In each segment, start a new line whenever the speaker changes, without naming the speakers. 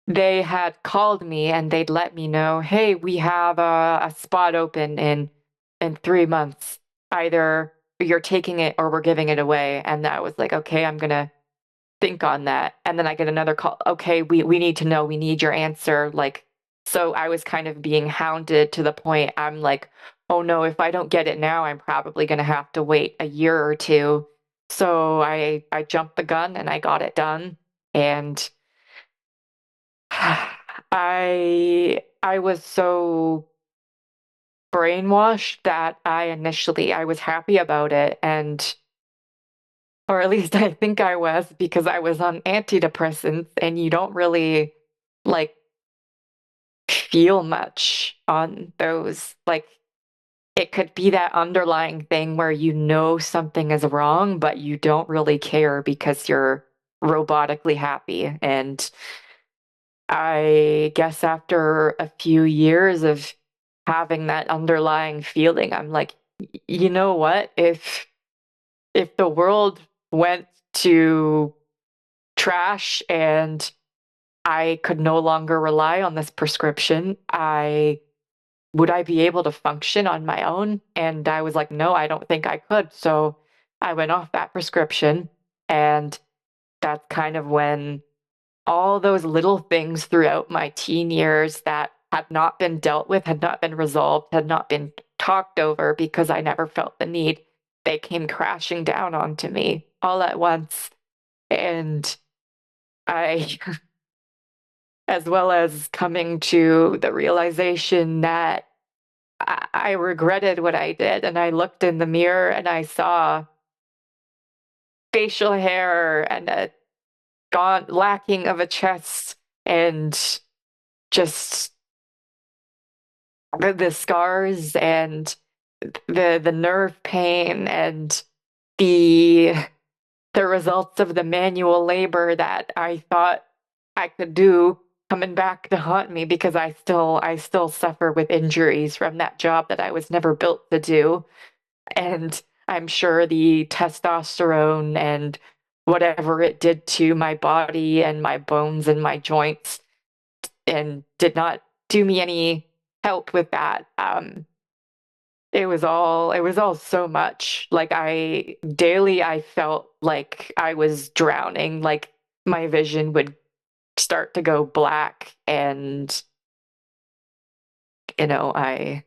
they had called me and they'd let me know, hey, we have a spot open in 3 months. Either you're taking it or we're giving it away. And I was like, okay, I'm gonna think on that. And then I get another call. Okay, we need to know. We need your answer. Like, so I was kind of being hounded to the point I'm like, oh no, if I don't get it now, I'm probably gonna have to wait a year or two. So I jumped the gun and I got it done. And I was so brainwashed that I was happy about it, and or at least I think I was, because I was on antidepressants and you don't really like feel much on those. Like, it could be that underlying thing where you know something is wrong, but you don't really care because you're robotically happy. And I guess after a few years of having that underlying feeling, I'm like, you know what? If the world went to trash and I could no longer rely on this prescription, I would I be able to function on my own? And I was like, no, I don't think I could. So I went off that prescription, and that's kind of when all those little things throughout my teen years that had not been dealt with, had not been resolved, had not been talked over because I never felt the need, they came crashing down onto me all at once. And I, as well as coming to the realization that I regretted what I did, and I looked in the mirror and I saw facial hair and a gone lacking of a chest and just the scars and the nerve pain and the the results of the manual labor that I thought I could do coming back to haunt me, because I still suffer with injuries from that job that I was never built to do. And I'm sure the testosterone and whatever it did to my body and my bones and my joints and did not do me any help with that. It was all so much. Like, I felt like I was drowning, like my vision would start to go black, and I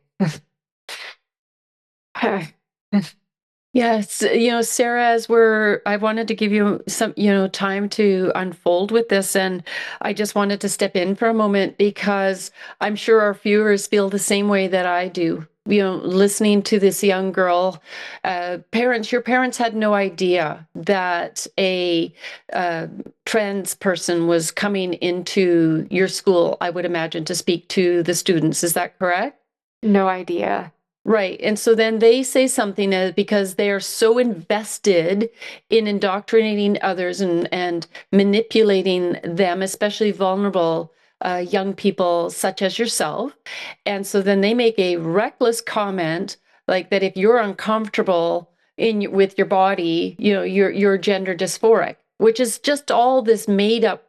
Yes, Sarah, I wanted to give you some, time to unfold with this. And I just wanted to step in for a moment because I'm sure our viewers feel the same way that I do. Listening to this young girl, your parents had no idea that a uh, trans person was coming into your school, I would imagine, to speak to the students. Is that correct?
no idea.
Right. And so then they say something because they are so invested in indoctrinating others and manipulating them, especially vulnerable young people such as yourself. And so then they make a reckless comment like that if you're uncomfortable with your body, you're gender dysphoric, which is just all this made up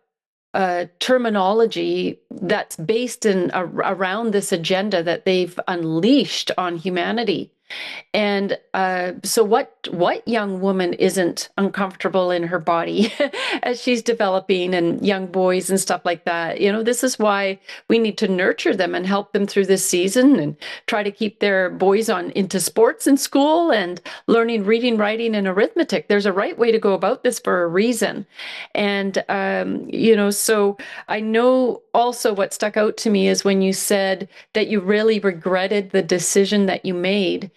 terminology that's based around this agenda that they've unleashed on humanity. And so, what young woman isn't uncomfortable in her body as she's developing, and young boys and stuff like that? This is why we need to nurture them and help them through this season, and try to keep their boys on into sports in school and learning reading, writing, and arithmetic. There's a right way to go about this for a reason, and so I know also what stuck out to me is when you said that you really regretted the decision that you made.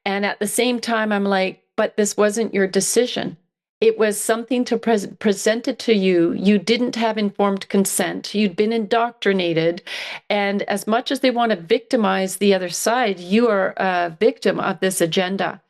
And at the same time, I'm like, but this wasn't your decision. It was something to present it to you. You didn't have informed consent. You'd been indoctrinated. And as much as they want to victimize the other side, you are a victim of this agenda.